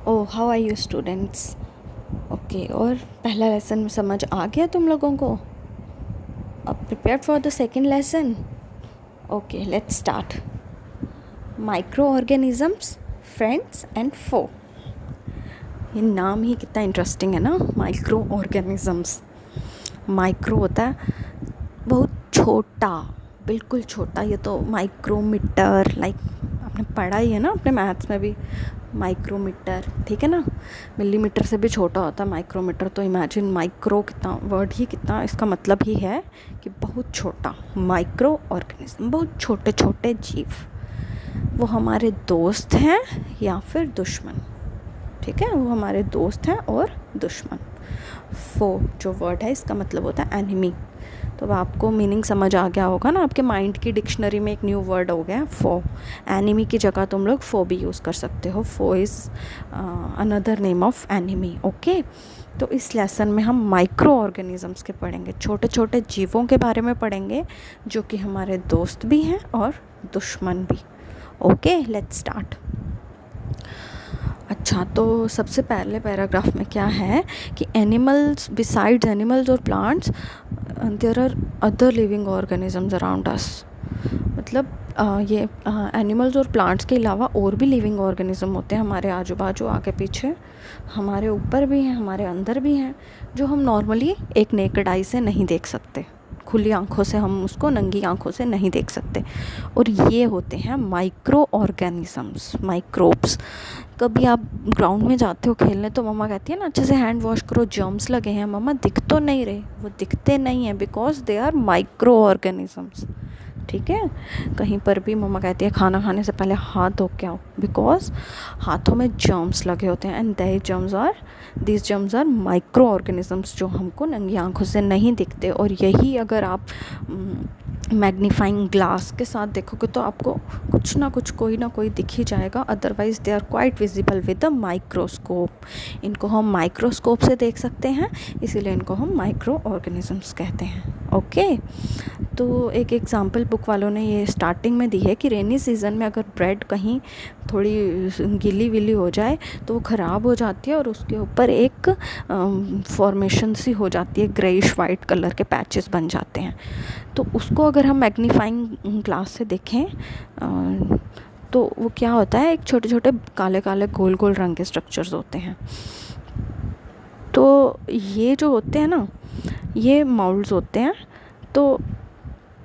O how are you students. Okay, और पहला lesson समझ आ गया तुम लोगों को? अब prepared for the second lesson? Okay, let's start. Microorganisms, friends and foe. ये नाम ही कितना इंटरेस्टिंग है ना, माइक्रो ऑर्गेनिजम्स। माइक्रो होता है बहुत छोटा, बिल्कुल छोटा। ये तो माइक्रोमीटर, लाइक आपने पढ़ा ही है ना अपने मैथ्स में भी, माइक्रोमीटर, ठीक है ना। मिलीमीटर से भी छोटा होता है माइक्रोमीटर। तो इमेजिन माइक्रो, कितना वर्ड ही, कितना इसका मतलब ही है कि बहुत छोटा। माइक्रो ऑर्गेनिज्म, बहुत छोटे छोटे जीव। वो हमारे दोस्त हैं या फिर दुश्मन, ठीक है। वो हमारे दोस्त हैं और दुश्मन। फो जो वर्ड है इसका मतलब होता है एनिमी। तो अब आपको मीनिंग समझ आ गया होगा ना, आपके माइंड की डिक्शनरी में एक न्यू वर्ड हो गया फो। एनिमी की जगह तुम लोग फो भी यूज़ कर सकते हो। Foe is another name of enemy. Okay, तो इस लेसन में हम माइक्रो ऑर्गेनिजम्स के पढ़ेंगे, छोटे छोटे जीवों के बारे में पढ़ेंगे जो कि हमारे दोस्त भी हैं और दुश्मन भी। Okay, let's start. अच्छा, तो सबसे पहले पैराग्राफ में क्या है कि एनिमल्स, बिसाइड्स एनिमल्स और plants, there are other living organisms around us. मतलब ये एनिमल्स और प्लांट्स के अलावा और भी लिविंग ऑर्गेनिज्म होते हैं हमारे आजू बाजू, आगे पीछे, हमारे ऊपर भी हैं, हमारे अंदर भी हैं, जो हम नॉर्मली एक नेकेड आई से नहीं देख सकते। खुली आंखों से हम उसको, नंगी आंखों से नहीं देख सकते। और ये होते हैं माइक्रो ऑर्गेनिजम्स, माइक्रोब्स। कभी आप ग्राउंड में जाते हो खेलने तो मम्मा कहती है ना, अच्छे से हैंड वॉश करो, जर्म्स लगे हैं। मम्मा दिख तो नहीं रहे, वो दिखते नहीं हैं because they are micro organisms, ठीक है। कहीं पर भी मम्मा कहती है खाना खाने से पहले हाथ धो के आओ, बिकॉज हाथों में जर्म्स लगे होते हैं। And these germs are micro organisms जो हमको नंगी आंखों से नहीं दिखते। और यही अगर आप मैग्नीफाइंग ग्लास के साथ देखोगे तो आपको कुछ ना कुछ, कोई ना कोई दिख ही जाएगा। Otherwise they are quite visible with a microscope. इनको हम माइक्रोस्कोप से देख सकते हैं, इसीलिए इनको हम माइक्रो ऑर्गेनिजम्स कहते हैं। ओके, तो एक एग्जांपल बुक वालों ने ये स्टार्टिंग में दी है कि रेनी सीज़न में अगर ब्रेड कहीं थोड़ी गीली विली हो जाए तो वो ख़राब हो जाती है और उसके ऊपर एक फॉर्मेशन सी हो जाती है, ग्रेइश वाइट कलर के पैचेस बन जाते हैं। तो उसको अगर हम मैग्नीफाइंग ग्लास से देखें तो वो क्या होता है, एक छोटे छोटे काले काले गोल गोल रंग के स्ट्रक्चर्स होते हैं। तो ये जो होते हैं ना, ये माउल्ड्स होते हैं। तो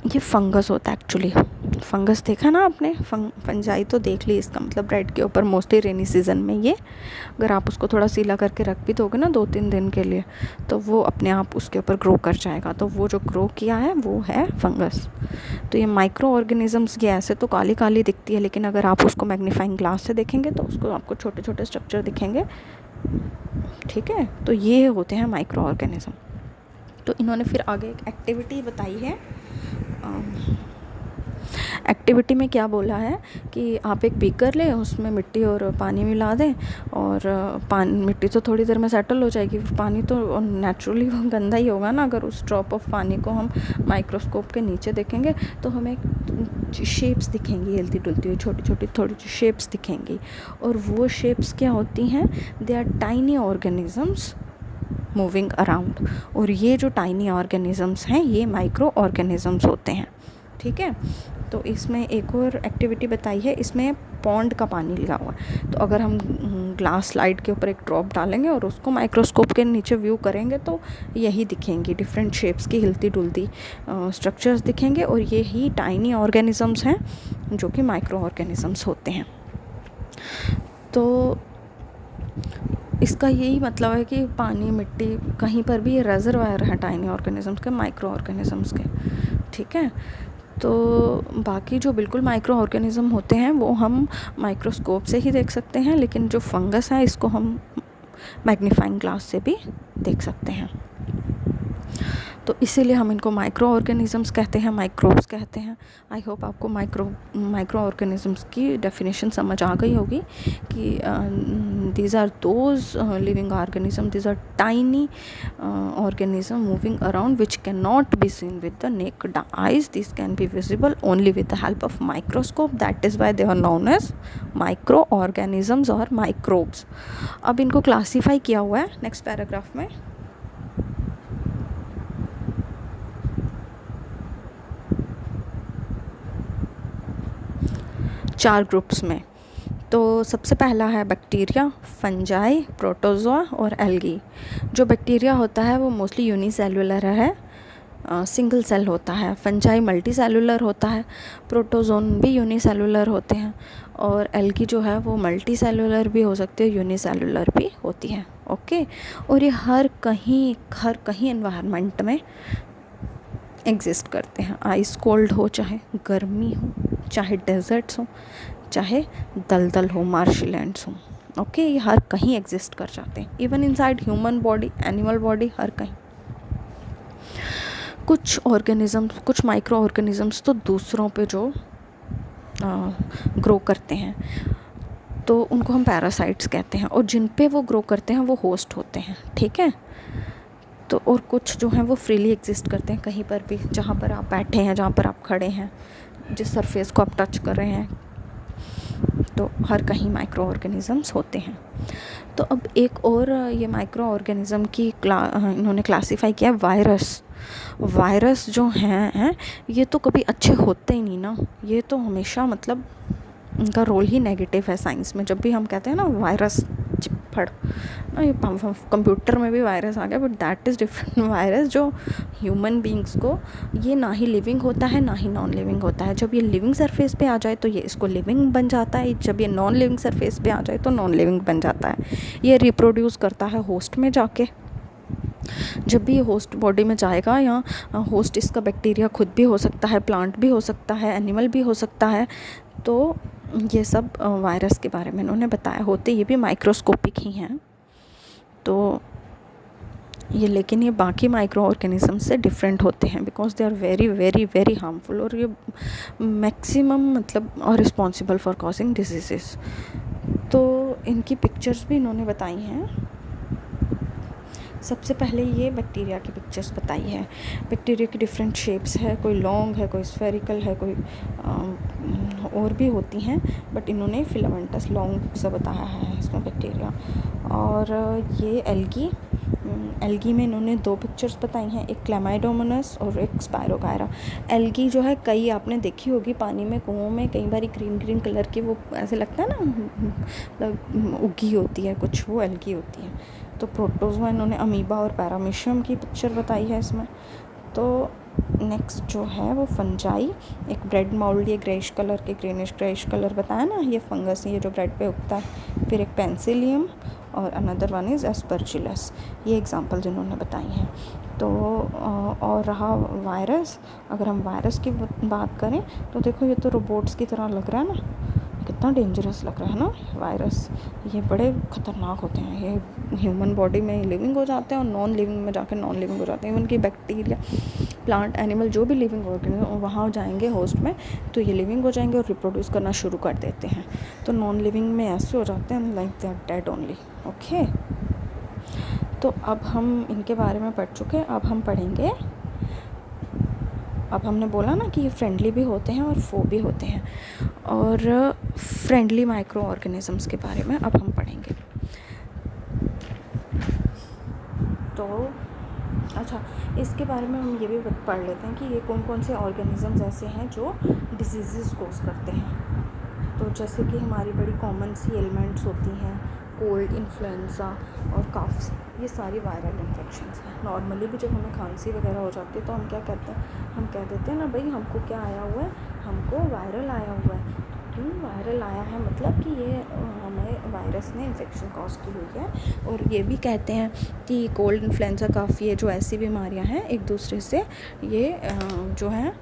ये फंगस होता है एक्चुअली। फंगस देखा ना आपने, फंजाई तो देख ली। इसका मतलब ब्रेड के ऊपर मोस्टली रेनी सीज़न में ये, अगर आप उसको थोड़ा सीला करके रख भी दोगे ना 2-3 दिन के लिए, तो वो अपने आप उसके ऊपर ग्रो कर जाएगा। तो वो जो ग्रो किया है वो है फंगस। तो ये माइक्रो ऑर्गेनिजम्स, ये ऐसे तो काली काली दिखती है, लेकिन अगर आप उसको मैग्नीफाइंग ग्लास से देखेंगे तो उसको आपको छोटे छोटे स्ट्रक्चर दिखेंगे, ठीक है। तो ये होते हैं माइक्रो ऑर्गेनिज्म। तो इन्होंने फिर आगे एक एक्टिविटी बताई है। एक्टिविटी में क्या बोला है कि आप एक बीकर लें, उसमें मिट्टी और पानी मिला दें, और मिट्टी तो थोड़ी देर में सेटल हो जाएगी। पानी तो नेचुरली वो गंदा ही होगा ना। अगर उस ड्रॉप ऑफ पानी को हम माइक्रोस्कोप के नीचे देखेंगे तो हमें शेप्स दिखेंगी, हिलती डुलती हुई छोटी छोटी थोड़ी शेप्स दिखेंगी। और वो शेप्स क्या होती हैं, they are tiny organisms moving around. और ये जो टाइनी ऑर्गेनिजम्स हैं ये माइक्रो ऑर्गेनिजम्स होते हैं, ठीक है। तो इसमें एक और एक्टिविटी बताई है, इसमें पॉन्ड का पानी लिया हुआ है। तो अगर हम ग्लास स्लाइड के ऊपर एक ड्रॉप डालेंगे और उसको माइक्रोस्कोप के नीचे व्यू करेंगे तो यही दिखेंगी, डिफरेंट शेप्स की हिलती डुलती स्ट्रक्चर्स दिखेंगे। और ये ही टाइनी ऑर्गेनिजम्स हैं जो कि माइक्रो ऑर्गेनिजम्स होते हैं। तो इसका यही मतलब है कि पानी, मिट्टी, कहीं पर भी ये रेजरवायर है टाइनी ऑर्गेनिजम्स के, माइक्रो ऑर्गेनिजम्स के, ठीक है। तो बाकी जो बिल्कुल माइक्रो ऑर्गेनिज्म होते हैं वो हम माइक्रोस्कोप से ही देख सकते हैं, लेकिन जो फंगस है इसको हम मैग्नीफाइंग ग्लास से भी देख सकते हैं। तो इसीलिए हम इनको माइक्रो ऑर्गेनिजम्स कहते हैं, माइक्रोब्स कहते हैं। आई होप आपको माइक्रो ऑर्गेनिजम्स की डेफिनेशन समझ आ गई होगी कि these are those living organism, these are tiny organism moving around which cannot be seen with the naked eyes. These can be visible only with the help of microscope. That is why they are known as microorganisms or microbes. अब इनको classify किया हुआ है next paragraph में। चार groups में। तो सबसे पहला है बैक्टीरिया, फंजाई, प्रोटोजोआ और एल्गी। जो बैक्टीरिया होता है वो मोस्टली यूनिसेलुलर है, सिंगल सेल होता है। फंजाई मल्टी सेलुलर होता है, प्रोटोजोन भी यूनिसेलुलर होते हैं, और एल्गी जो है वो मल्टी सेलुलर भी हो सकती है, यूनिसेलुलर भी होती है। ओके, और ये हर कहीं एनवायरनमेंट में एग्जिस्ट करते हैं। आइस कोल्ड हो, चाहे गर्मी हो, चाहे डेजर्ट्स हो, चाहे दलदल हो, मार्शलैंड्स हो। ओके, ये हर कहीं एग्जिस्ट कर जाते हैं, even inside human body, animal body, हर कहीं। कुछ ऑर्गेनिजम्स, कुछ माइक्रो ऑर्गेनिजम्स तो दूसरों पे जो ग्रो करते हैं तो उनको हम पैरासाइट्स कहते हैं, और जिन पे वो ग्रो करते हैं वो होस्ट होते हैं। ठीक है, तो और कुछ जो हैं वो फ्रीली एग्जिस्ट करते हैं कहीं पर भी, जहाँ पर आप बैठे हैं, जहाँ पर आप खड़े हैं, जिस सरफेस को आप टच कर रहे हैं, तो हर कहीं माइक्रो ऑर्गेनिजम्स होते हैं। तो अब एक और ये माइक्रो ऑर्गेनिज़म की इन्होंने क्लासीफाई किया वायरस। वायरस जो हैं ये तो कभी अच्छे होते ही नहीं ना, ये तो हमेशा मतलब उनका रोल ही नेगेटिव है साइंस में। जब भी हम कहते हैं ना वायरस चिपड़ ना, ये कंप्यूटर में भी वायरस आ गया, but that is different virus जो ह्यूमन बींग्स को, ये ना ही लिविंग होता है ना ही नॉन लिविंग होता है। जब ये लिविंग सरफेस पे आ जाए तो ये इसको लिविंग बन जाता है, जब ये नॉन लिविंग सरफेस पे आ जाए तो नॉन लिविंग बन जाता है। ये रिप्रोड्यूस करता है होस्ट में जाके। जब भी ये होस्ट बॉडी में जाएगा, या होस्ट इसका बैक्टीरिया खुद भी हो सकता है, प्लांट भी हो सकता है, एनिमल भी हो सकता है, तो ये सब वायरस के बारे में इन्होंने बताया। होते ये भी माइक्रोस्कोपिक ही हैं, तो ये, लेकिन ये बाकी माइक्रो ऑर्गेनिज्म से डिफरेंट होते हैं, because they are very very very harmful, और ये मैक्सिमम मतलब और रिस्पॉन्सिबल फॉर कॉजिंग डिजीज़। तो इनकी पिक्चर्स भी इन्होंने बताई हैं। सबसे पहले ये बैक्टीरिया की पिक्चर्स बताई है। बैक्टीरिया की डिफरेंट शेप्स है, कोई लॉन्ग है, कोई स्फेरिकल है, कोई और भी होती हैं, बट इन्होंने फिलामेंटस लॉन्ग सा बताया है इसमें बैक्टीरिया। और ये एल्गी में इन्होंने दो पिक्चर्स बताई हैं, एक क्लेमाइडोमोनास और एक स्पायरोगायरा। एल्गी जो है कई आपने देखी होगी पानी में, कुओं में, कई बार ग्रीन कलर की, वो ऐसे लगता है ना उगी होती है कुछ, वो एल्गी होती है। तो प्रोटोजोआ इन्होंने अमीबा और पैरामीशियम की पिक्चर बताई है इसमें। तो नेक्स्ट जो है वो फंजाई, एक ब्रेड माउल्ड, ये ग्रेइश कलर के, ग्रीनिश ग्रेइश कलर बताया ना, ये फंगस है, ये जो ब्रेड पे उगता है। फिर एक पेंसिलियम और अनदर वन इज़ एस्परजिलस, ये एग्जांपल जिन्होंने बताई हैं। तो और रहा वायरस, अगर हम वायरस की बात करें तो देखो ये तो रोबोट्स की तरह लग रहा है ना, कितना डेंजरस लग रहा है ना वायरस। ये बड़े ख़तरनाक होते हैं, ये ह्यूमन बॉडी में लिविंग हो जाते हैं और नॉन लिविंग में जाकर नॉन लिविंग हो जाते हैं। इवन कि बैक्टीरिया, प्लांट, एनिमल जो भी लिविंग ऑर्गेनिज्म वहाँ जाएंगे होस्ट में, तो ये लिविंग हो जाएंगे और रिप्रोड्यूस करना शुरू कर देते हैं। तो नॉन लिविंग में ऐसे हो जाते हैं like they are dead only. Okay, तो अब हम इनके बारे में पढ़ चुके हैं। अब हम पढ़ेंगे, अब हमने बोला ना कि ये फ्रेंडली भी होते हैं और फो भी होते हैं, और फ्रेंडली माइक्रो ऑर्गेनिजम्स के बारे में अब हम पढ़ेंगे। तो अच्छा, इसके बारे में हम ये भी पढ़ लेते हैं कि ये कौन कौन से ऑर्गेनिजम्स ऐसे हैं जो डिजीज़ कोज करते हैं। तो जैसे कि हमारी बड़ी कॉमन सी एलिमेंट्स होती हैं, कोल्ड, इन्फ्लुएंजा और कफ्स, ये सारी वायरल इन्फेक्शंस हैं। नॉर्मली भी जब हमें खांसी वगैरह हो जाती है तो हम क्या कहते हैं, हम कह देते हैं ना भाई हमको क्या आया हुआ है, हमको वायरल आया हुआ है। क्यों वायरल आया है, मतलब कि ये हमें वायरस ने इन्फेक्शन कॉज की हुई है। और ये भी कहते हैं कि कोल्ड, इन्फ्लुएंजा, कफ, ये जो ऐसी बीमारियां हैं एक दूसरे से ये जो है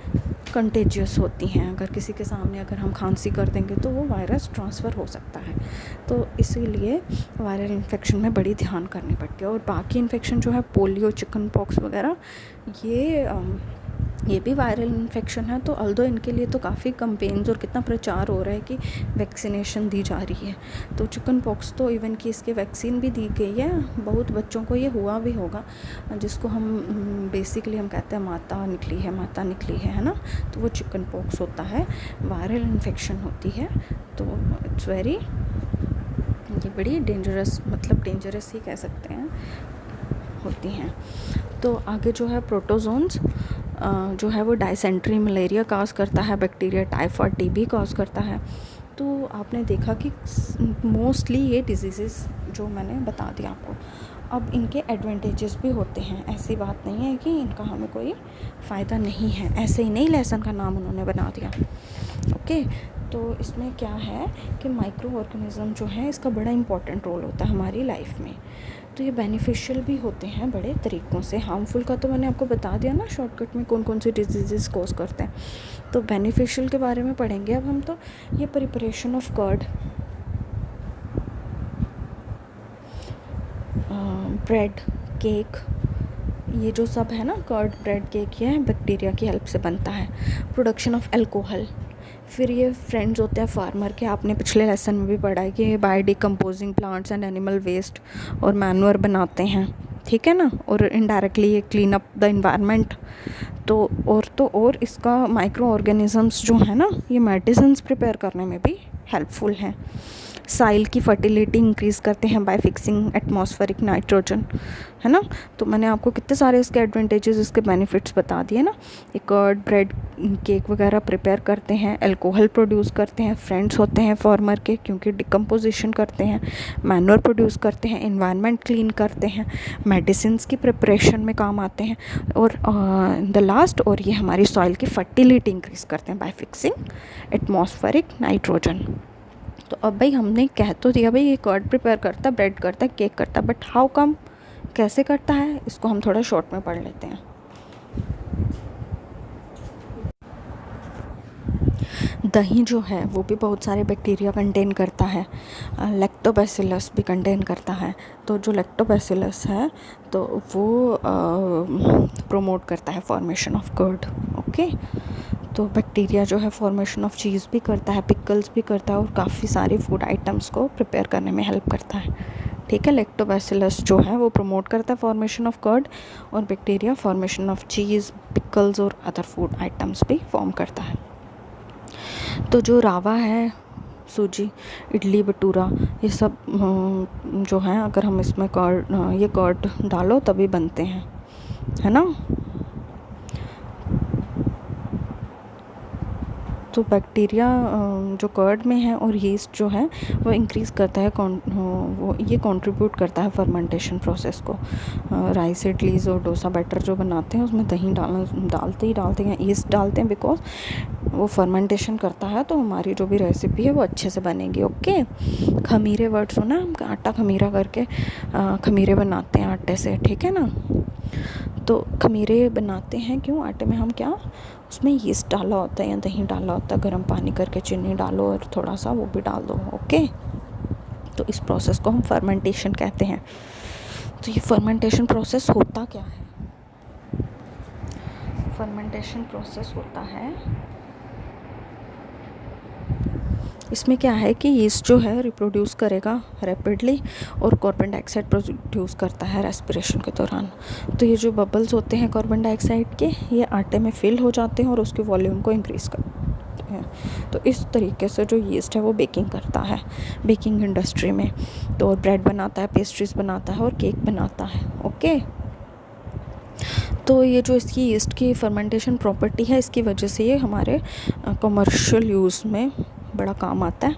कंटेजियस होती हैं। अगर किसी के सामने अगर हम खांसी कर देंगे तो वो वायरस ट्रांसफ़र हो सकता है, तो इसीलिए वायरल इन्फेक्शन में बड़ी ध्यान करनी पड़ती है। और बाकी इन्फेक्शन जो है पोलियो, चिकन पॉक्स वगैरह, ये भी वायरल इन्फेक्शन है। तो अल्दो इनके लिए तो काफ़ी कंपेन्स और कितना प्रचार हो रहा है कि वैक्सीनेशन दी जा रही है। तो चिकन पॉक्स तो इवन कि इसके वैक्सीन भी दी गई है, बहुत बच्चों को ये हुआ भी होगा, जिसको हम बेसिकली हम कहते हैं माता निकली है ना। तो वो चिकन पॉक्स होता है, वायरल इन्फेक्शन होती है। तो इट्स वेरी, ये बड़ी डेंजरस, मतलब डेंजरस ही कह सकते हैं, होती हैं। तो आगे जो है प्रोटोजोन्स जो है वो डायसेंट्री मलेरिया कॉज करता है, बैक्टीरिया टाइफाइड टीबी कॉज करता है। तो आपने देखा कि मोस्टली ये डिजीज़ेस जो मैंने बता दिया आपको, अब इनके एडवांटेजेस भी होते हैं। ऐसी बात नहीं है कि इनका हमें कोई फ़ायदा नहीं है, ऐसे ही नहीं लेसन का नाम उन्होंने बना दिया। ओके, तो इसमें क्या है कि माइक्रो ऑर्गेनिज़म जो है इसका बड़ा इम्पॉर्टेंट रोल होता है हमारी लाइफ में। तो ये बेनिफिशियल भी होते हैं बड़े तरीक़ों से। हार्मफुल का तो मैंने आपको बता दिया ना शॉर्टकट में कौन कौन सी डिजीज़ कॉज करते हैं। तो बेनिफिशियल के बारे में पढ़ेंगे अब हम। तो ये preparation of curd, bread, cake, ये जो सब है ना, कर्ड, ब्रेड, केक, ये बैक्टीरिया की हेल्प से बनता है। प्रोडक्शन ऑफ अल्कोहल, फिर ये फ्रेंड्स होते हैं फार्मर के, आपने पिछले लेसन में भी पढ़ा है कि ये bio decomposing plants and animal waste और मैन्योर बनाते हैं, ठीक है ना। और इनडायरेक्टली ये क्लीन अप द इन्वायरमेंट। और इसका माइक्रो ऑर्गेनिजम्स जो है ना, ये मेडिसिन्स प्रिपेयर करने में भी हेल्पफुल हैं। साइल की फर्टिलिटी इंक्रीज़ करते हैं बाय फिक्सिंग एटमॉस्फेरिक नाइट्रोजन, है ना। तो मैंने आपको कितने सारे इसके एडवांटेजेस, इसके बेनिफिट्स बता दिए ना। ये कर्ड, ब्रेड, केक वगैरह प्रिपेयर करते हैं, अल्कोहल प्रोड्यूस करते हैं, फ्रेंड्स होते हैं फार्मर के क्योंकि डिकम्पोजिशन करते हैं, मैन्योर प्रोड्यूस करते हैं, एनवायरनमेंट क्लीन करते हैं, मेडिसिन्स की प्रिपरेशन में काम आते हैं, और द लास्ट, और ये हमारी सॉइल की फर्टिलिटी इंक्रीज़ करते हैं बाय फिक्सिंग एटमॉस्फेरिक नाइट्रोजन। तो अब भाई हमने कह तो दिया भाई ये कर्ड प्रिपेयर करता है, ब्रेड करता है, केक करता है, बट हाउ कम, कैसे करता है, इसको हम थोड़ा शॉर्ट में पढ़ लेते हैं। दही जो है वो भी बहुत सारे बैक्टीरिया कंटेन करता है, लैक्टोबैसिलस भी कंटेन करता है। तो जो लैक्टोबैसिलस है तो वो प्रोमोट करता है फॉर्मेशन ऑफ कर्ड। ओके, तो बैक्टीरिया जो है फॉर्मेशन ऑफ चीज़ भी करता है, पिकल्स भी करता है, और काफ़ी सारे फूड आइटम्स को प्रिपेयर करने में हेल्प करता है, ठीक है। लैक्टोबैसिलस जो है वो प्रमोट करता है फॉर्मेशन ऑफ कर्ड, और bacteria formation of cheese, pickles और अदर फूड आइटम्स भी फॉर्म करता है। तो जो रावा है, सूजी, इडली, भटूरा, ये सब जो हैं, अगर हम इसमें ये कर्ड डालो तभी बनते हैं, है ना। तो बैक्टीरिया जो कर्ड में है और यीस्ट जो है वो इंक्रीज़ करता है, वो ये कंट्रीब्यूट करता है फर्मेंटेशन प्रोसेस को। राइस इडलीज़ और डोसा बैटर जो बनाते हैं उसमें दही डालते हैं, यीस्ट डालते हैं, बिकॉज वो फर्मेंटेशन करता है, तो हमारी जो भी रेसिपी है वो अच्छे से बनेगी। ओके, खमीरे वर्ड सुना, हम आटा खमीरा करके खमीरे बनाते हैं आटे से, ठीक है ना। तो खमीरे बनाते हैं क्यों, आटे में हम क्या, उसमें यीस्ट डाला होता है या दही डाला होता है, गर्म पानी करके चीनी डालो और थोड़ा सा वो भी डाल दो। ओके, तो इस प्रोसेस को हम फर्मेंटेशन कहते हैं। तो ये फर्मेंटेशन प्रोसेस होता क्या है, फर्मेंटेशन प्रोसेस होता है, इसमें क्या है कि यीस्ट जो है रिप्रोड्यूस करेगा रैपिडली और कार्बन डाइऑक्साइड प्रोड्यूस करता है रेस्पिरेशन के दौरान। तो ये जो बबल्स होते हैं कार्बन डाइऑक्साइड के, ये आटे में फिल हो जाते हैं और उसके वॉल्यूम को इंक्रीज़ करते हैं। तो इस तरीके से जो यीस्ट है वो बेकिंग करता है, बेकिंग इंडस्ट्री में। तो ब्रेड बनाता है, पेस्ट्रीज बनाता है और केक बनाता है। ओके, तो ये जो इसकी यीस्ट की फर्मेंटेशन प्रॉपर्टी है, इसकी वजह से ये हमारे कमर्शियल यूज़ में बड़ा काम आता है।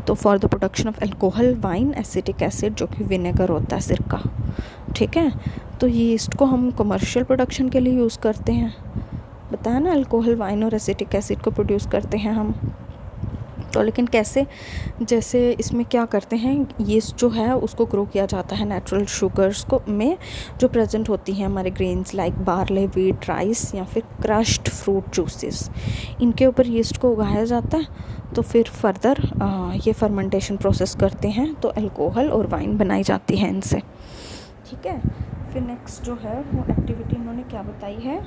तो for the production of alcohol, wine, acetic acid जो कि विनेगर होता है, सिरका, ठीक है। तो यीस्ट को हम कमर्शियल प्रोडक्शन के लिए यूज़ करते हैं, बताया ना, अल्कोहल, वाइन और एसिटिक एसिड को प्रोड्यूस करते हैं हम। तो लेकिन कैसे, जैसे इसमें क्या करते हैं, यीस्ट जो है उसको ग्रो किया जाता है नेचुरल शुगर्स को में जो प्रेजेंट होती हैं हमारे grains like barley, wheat, rice या फिर क्रश्ड फ्रूट जूसेस, इनके ऊपर यीस्ट को उगाया जाता है। तो फिर फर्दर ये फर्मेंटेशन प्रोसेस करते हैं तो अल्कोहल और वाइन बनाई जाती है इनसे। ठीक है, फिर नेक्स्ट जो है वो एक्टिविटी इन्होंने क्या बताई है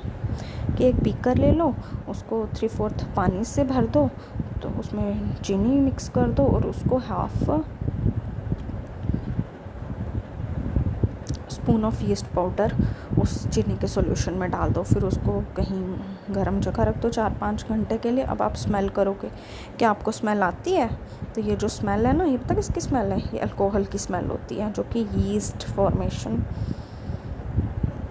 कि एक बीकर ले लो, उसको 3/4 पानी से भर दो, तो उसमें चीनी मिक्स कर दो और उसको 1/2 स्पून ऑफ यीस्ट पाउडर उस चीनी के सॉल्यूशन में डाल दो। फिर उसको कहीं गर्म जगह रख दो 4-5 घंटे के लिए। अब आप स्मेल करोगे, क्या आपको स्मेल आती है? तो ये जो स्मेल है ना, ये पता किसकी स्मेल है? ये अल्कोहल की स्मेल होती है, जो कि यीस्ट फॉर्मेशन,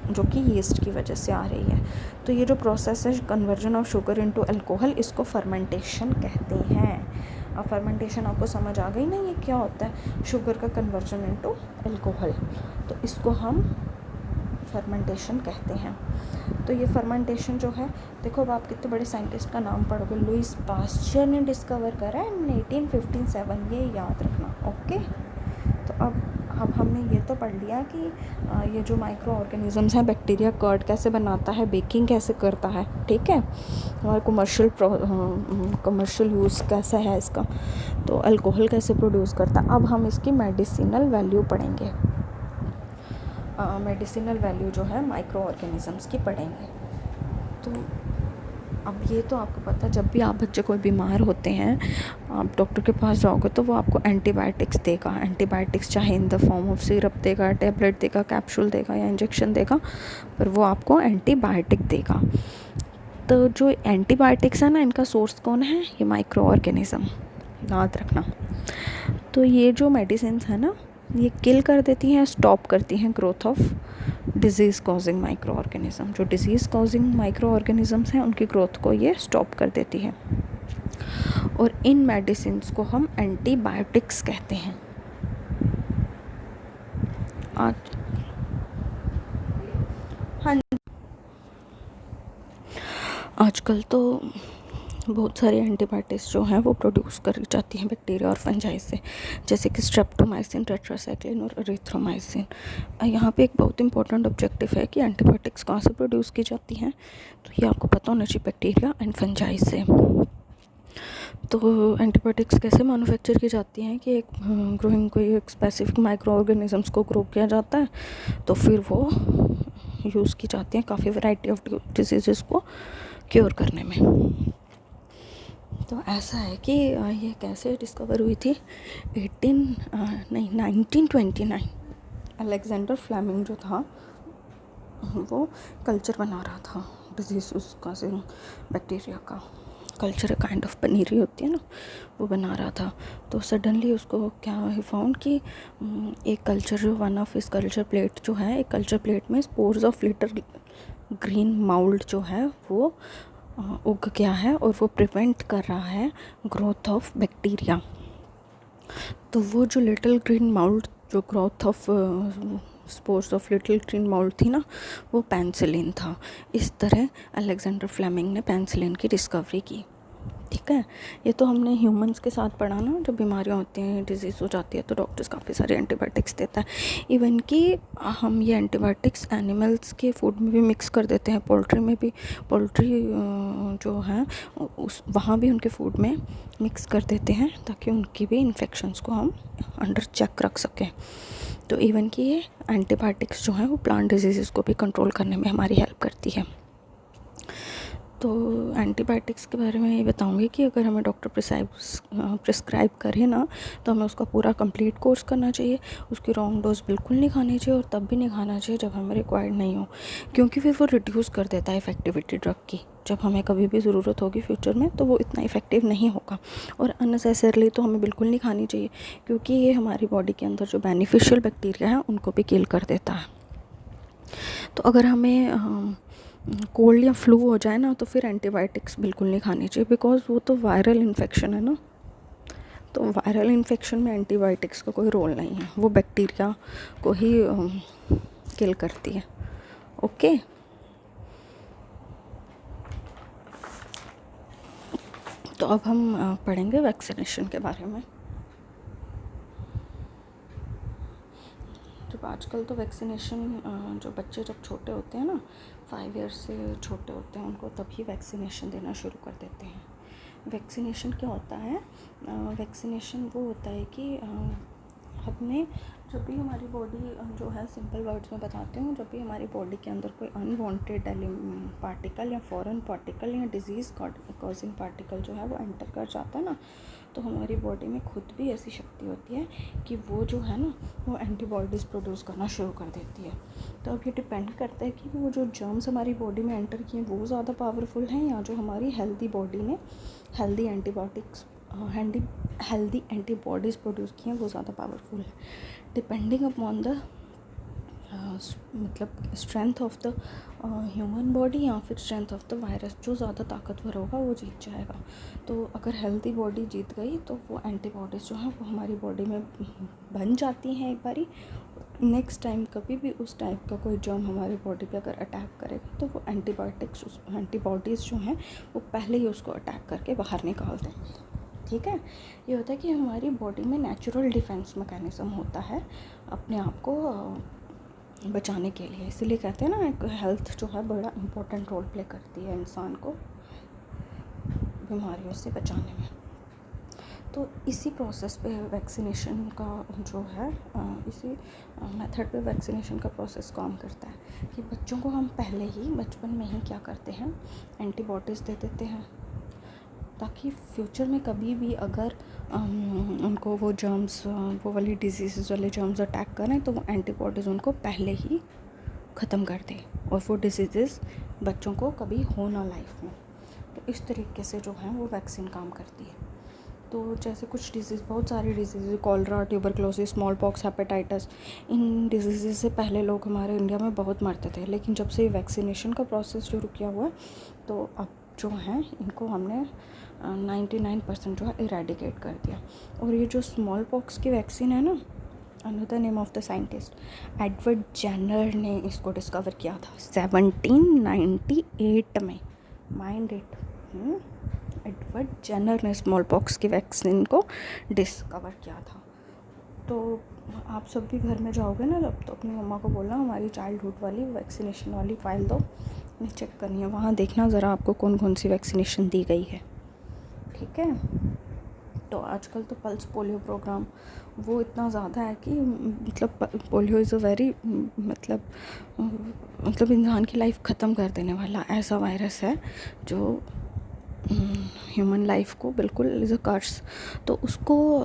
जो कि यीस्ट की वजह से आ रही है। तो ये जो प्रोसेस है conversion of sugar into alcohol, इसको फर्मेंटेशन कहते हैं। अब फर्मेंटेशन आपको समझ आ गई ना, ये क्या होता है? शुगर का कन्वर्जन इनटू अल्कोहल, तो इसको हम फर्मेंटेशन कहते हैं। तो ये फर्मेंटेशन जो है, देखो अब आप कितने बड़े साइंटिस्ट का नाम पढ़ोगे, लुईस पास्चर ने डिस्कवर करा इन 1857, ये याद रखना। ओके, तो अब हमने ये तो पढ़ लिया कि ये जो माइक्रो ऑर्गेनिजम्स हैं, बैक्टीरिया कर्ड कैसे बनाता है, बेकिंग कैसे करता है, ठीक है, और कमर्शियल यूज़ कैसा है इसका, तो अल्कोहल कैसे प्रोड्यूस करता है। अब हम इसकी मेडिसिनल वैल्यू पढ़ेंगे। मेडिसिनल वैल्यू जो है माइक्रो ऑर्गेनिजम्स की पढ़ेंगे। तो अब ये तो आपको पता है, जब भी आप बच्चे कोई बीमार होते हैं, आप डॉक्टर के पास जाओगे तो वो आपको एंटीबायोटिक्स देगा। एंटीबायोटिक्स चाहे in the form of syrup देगा, टैबलेट देगा, कैप्सूल देगा या इंजेक्शन देगा, पर वो आपको एंटीबायोटिक देगा। तो जो एंटीबायोटिक्स है ना, इनका सोर्स कौन है? ये माइक्रो ऑर्गेनिज़म, याद रखना। तो ये जो मेडिसिन है ना, ये किल कर देती हैं, स्टॉप करती हैं growth of disease causing micro organism. जो डिज़ीज़ कॉजिंग माइक्रो ऑर्गेनिज़म्स हैं उनकी ग्रोथ को ये स्टॉप कर देती है, और इन मेडिसिन को हम एंटीबायोटिक्स कहते हैं। हाँ, आजकल तो बहुत सारी एंटीबायोटिक्स जो हैं वो प्रोड्यूस करी जाती हैं बैक्टीरिया और फंजाई से, जैसे कि स्ट्रेप्टोमाइसिन, टेट्रासाइक्लिन और एरिथ्रोमाइसिन। यहाँ पे एक बहुत इंपॉर्टेंट ऑब्जेक्टिव है कि एंटीबायोटिक्स कहाँ से प्रोड्यूस की जाती हैं, तो ये आपको पता होना चाहिए, बैक्टीरिया एंड फंजाई से। तो एंटीबायोटिक्स कैसे मैन्युफैक्चर की जाती हैं कि एक ग्रोइंग कोई एक स्पेसिफिक माइक्रो ऑर्गेनिजम्स को ग्रो किया जाता है, तो फिर वो यूज़ की जाती हैं काफ़ी वैरायटी ऑफ डिजीज़ को क्योर करने में। तो ऐसा है कि ये कैसे डिस्कवर हुई थी, 1929 अलेक्जेंडर फ्लेमिंग जो था वो कल्चर बना रहा था डिजीज़ उसका, से बैक्टीरिया का कल्चर, काइंड ऑफ पनीरी होती है ना, वो बना रहा था। तो सडनली उसको क्या ही फाउंड कि एक कल्चर जो वन ऑफ इस कल्चर प्लेट जो है, एक कल्चर प्लेट में spores of little green mould जो है वो उग गया है, और वो प्रिवेंट कर रहा है ग्रोथ ऑफ बैक्टीरिया। तो वो जो लिटिल ग्रीन माउल्ड, जो growth of spores of little green mould थी ना, वो पेनिसिलिन था। इस तरह अलेक्जेंडर फ्लेमिंग ने पेनिसिलिन की डिस्कवरी की। ठीक है, ये तो हमने ह्यूमंस के साथ पढ़ा ना, जब बीमारियाँ होती हैं, डिजीज़ हो जाती है, तो डॉक्टर्स काफ़ी सारे एंटीबायोटिक्स देता है। इवन कि हम ये एंटीबायोटिक्स एनिमल्स के फूड में भी मिक्स कर देते हैं, पोल्ट्री में भी, पोल्ट्री जो है उस वहाँ भी उनके फूड में मिक्स कर देते हैं, ताकि उनकी भी इन्फेक्शंस को हम अंडर चेक रख सकें। तो इवन कि ये एंटीबायोटिक्स जो हैं वो प्लांट डिजीज़ को भी कंट्रोल करने में हमारी हेल्प करती है। तो एंटीबायोटिक्स के बारे में ये बताऊंगी कि अगर हमें डॉक्टर प्रिस्क्राइब करे ना, तो हमें उसका पूरा कंप्लीट कोर्स करना चाहिए। उसकी रॉन्ग डोज बिल्कुल नहीं खानी चाहिए, और तब भी नहीं खाना चाहिए जब हमें रिक्वायर्ड नहीं हो, क्योंकि फिर वो रिड्यूस कर देता है इफ़ेक्टिविटी ड्रग की। जब हमें कभी भी ज़रूरत होगी फ्यूचर में, तो वो इतना इफ़ेक्टिव नहीं होगा। और अननेसेसरली तो हमें बिल्कुल नहीं खानी चाहिए, क्योंकि ये हमारी बॉडी के अंदर जो बेनिफिशियल बैक्टीरिया है उनको भी किल कर देता है। तो अगर हमें कोल्ड या फ्लू हो जाए ना, तो फिर एंटीबायोटिक्स बिल्कुल नहीं खानी चाहिए, बिकॉज़ वो तो वायरल इन्फेक्शन है ना। तो वायरल इन्फेक्शन में एंटीबायोटिक्स का कोई रोल नहीं है, वो बैक्टीरिया को ही किल करती है। ओके, तो अब हम पढ़ेंगे वैक्सीनेशन के बारे में। जब आजकल तो वैक्सीनेशन जो बच्चे जब छोटे होते हैं ना, 5 ईयर्स से छोटे होते हैं, उनको तभी वैक्सीनेशन देना शुरू कर देते हैं। वैक्सीनेशन क्या होता है? वैक्सीनेशन वो होता है कि हमने जब भी हमारी बॉडी जो है, सिंपल वर्ड्स में बताती हूँ, जब भी हमारी बॉडी के अंदर कोई अनवांटेड पार्टिकल या फॉरेन पार्टिकल या डिजीज़ कॉजिंग पार्टिकल जो है वो एंटर कर जाता है ना, तो हमारी बॉडी में खुद भी ऐसी शक्ति होती है कि वो जो है ना, वो एंटीबॉडीज़ प्रोड्यूस करना शुरू कर देती है। तो अब ये डिपेंड करता है कि वो जो जर्म्स हमारी बॉडी में एंटर किए वो ज़्यादा पावरफुल हैं, या जो हमारी हेल्दी बॉडी ने हेल्दी एंटीबॉडीज़ प्रोड्यूस किए हैं वो ज़्यादा पावरफुल है। डिपेंडिंग अपॉन द मतलब strength of the human body या फिर स्ट्रेंथ ऑफ द वायरस, जो ज़्यादा ताकतवर होगा वो जीत जाएगा। तो अगर हेल्दी बॉडी जीत गई तो वो एंटीबॉडीज़ जो हैं वो हमारी बॉडी में बन जाती हैं एक बारी। नेक्स्ट टाइम कभी भी उस टाइप का कोई जर्म हमारी बॉडी पे अगर अटैक करेगा तो वो एंटीबॉडीज़ जो हैं वो पहले ही उसको अटैक करके बाहर निकाल देंगे। ठीक है, ये होता है कि हमारी बॉडी में नेचुरल डिफेंस मैकेनिज़्म होता है अपने आप को बचाने के लिए। इसीलिए कहते हैं ना, एक हेल्थ जो है बड़ा इम्पोर्टेंट रोल प्ले करती है इंसान को बीमारियों से बचाने में। तो इसी प्रोसेस पे वैक्सीनेशन का जो है, इसी मेथड पे वैक्सीनेशन का प्रोसेस काम करता है कि बच्चों को हम पहले ही बचपन में ही क्या करते हैं, एंटीबॉडीज़ दे देते हैं, ताकि फ्यूचर में कभी भी अगर उनको वो जर्म्स, वो वाली डिजीज़ वाले जर्म्स अटैक करें तो वो एंटीबॉडीज़ उनको पहले ही ख़त्म कर दे और वो डिजीज़ बच्चों को कभी हो ना लाइफ में। तो इस तरीके से जो है वो वैक्सीन काम करती है। तो जैसे कुछ डिजीज़, बहुत सारी diseases, cholera, tuberculosis, smallpox, hepatitis, इन डिजीज़ से पहले लोग हमारे इंडिया में बहुत मरते थे, लेकिन जब से वैक्सीनेशन का प्रोसेस शुरू किया हुआ है तो अब जो हैं इनको हमने 99% जो है इरेडिकेट कर दिया। और ये जो स्मॉल पॉक्स की वैक्सीन है ना, another name of the scientist Edward Jenner ने इसको डिस्कवर किया था 1798 में। माइंड इट, एडवर्ड जेनर ने स्मॉल पॉक्स की वैक्सीन को डिस्कवर किया था। तो आप सब भी घर में जाओगे ना जब, तो अपनी मम्मा को बोलना हमारी चाइल्डहुड वाली वैक्सीनेशन वाली फ़ाइल दो, चेक करनी है, वहाँ देखना ज़रा आपको कौन कौन सी वैक्सीनेशन दी गई है। ठीक है, तो आजकल तो पल्स पोलियो प्रोग्राम वो इतना ज़्यादा है कि मतलब पोलियो इज़ अ वेरी मतलब इंसान की लाइफ ख़त्म कर देने वाला ऐसा वायरस है जो ह्यूमन लाइफ को बिल्कुल इज़ अ कर्स। तो उसको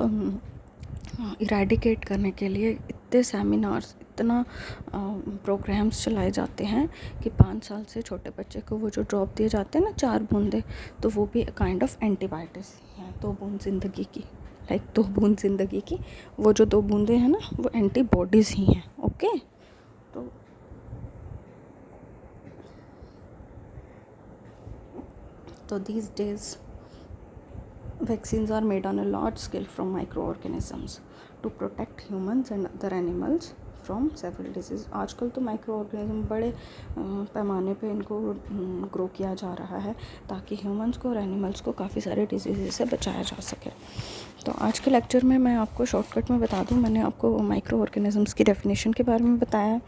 इरेडिकेट करने के लिए इतने सेमिनार्स, इतना प्रोग्राम्स चलाए जाते हैं कि 5 साल से छोटे बच्चे को वो जो ड्रॉप दिए जाते हैं ना, 4 बूंदे, तो वो भी काइंड ऑफ एंटीबायोटिक्स हैं, 2 बूंद ज़िंदगी की, लाइक 2 बूंद ज़िंदगी की, वो जो 2 बूंदे हैं ना वो एंटीबॉडीज़ ही हैं। ओके, तो these days vaccines are made on a large scale from microorganisms to protect humans and other animals from several disease. आजकल तो माइक्रो ऑर्गेनिज्म बड़े पैमाने पे इनको ग्रो किया जा रहा है ताकि ह्यूमंस को और एनिमल्स को काफ़ी सारे डिजीज़ से बचाया जा सके। तो आज के लेक्चर में मैं आपको शॉर्टकट में बता दूं, मैंने आपको माइक्रो ऑर्गेनिजम्स की डेफिनेशन के बारे में बताया,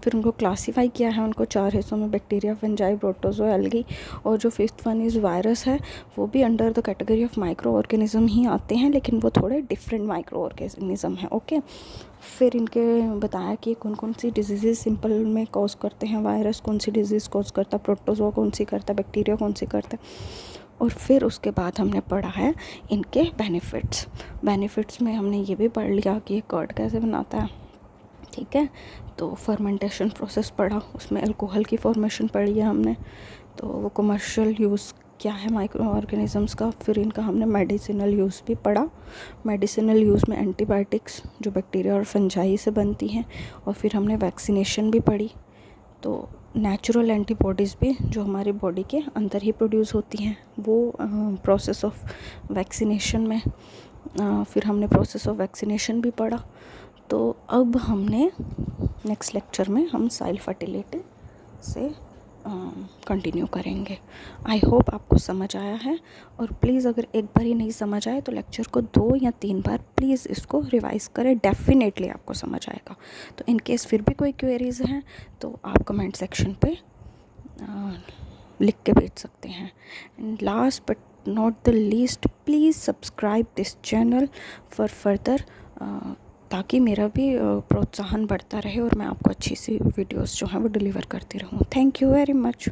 फिर उनको क्लासीफाई किया है, उनको 4 हिस्सों में, बैक्टीरिया, फंजाई, प्रोटोजो, एल्गी, और जो फिफ्थ वन इज़ वायरस है, वो भी under the category of microorganism ही आते हैं, लेकिन वो थोड़े डिफरेंट माइक्रो ऑर्गेनिज्म हैं। ओके, फिर इनके बताया कि कौन कौन सी डिजीज़ सिंपल में कॉज करते हैं, वायरस कौन सी डिजीज़ कॉज करता है, प्रोटोजोआ कौन सी करता है, बैक्टीरिया कौन सी करता है, और फिर उसके बाद हमने पढ़ा है इनके बेनिफिट्स में हमने ये भी पढ़ लिया कि ये कर्ड कैसे बनाता है। ठीक है, तो फर्मेंटेशन प्रोसेस पढ़ा, उसमें अल्कोहल की फॉर्मेशन पढ़ी है हमने, तो वो कमर्शियल यूज़ क्या है माइक्रो ऑर्गेनिजम्स का। फिर इनका हमने मेडिसिनल यूज़ भी पढ़ा, मेडिसिनल यूज़ में एंटीबायोटिक्स जो बैक्टीरिया और फंजाई से बनती हैं, और फिर हमने वैक्सीनेशन भी पढ़ी, तो नेचुरल एंटीबॉडीज़ भी जो हमारी बॉडी के अंदर ही प्रोड्यूस होती हैं, वो प्रोसेस ऑफ वैक्सीनेशन में, फिर हमने प्रोसेस ऑफ वैक्सीनेशन भी पढ़ा। तो अब हमने नेक्स्ट लेक्चर में हम साइल फर्टिलिटी से कंटिन्यू करेंगे। आई होप आपको समझ आया है, और प्लीज़ अगर एक बार ही नहीं समझ आए तो लेक्चर को 2 या 3 बार प्लीज़ इसको रिवाइज़ करें, डेफिनेटली आपको समझ आएगा। तो इन केस फिर भी कोई क्वेरीज़ हैं तो आप कमेंट सेक्शन पे लिख के भेज सकते हैं। And last but not the least, please subscribe this channel for further, ताकि मेरा भी प्रोत्साहन बढ़ता रहे और मैं आपको अच्छी सी वीडियोस जो हैं वो डिलीवर करती रहूँ। Thank you very much.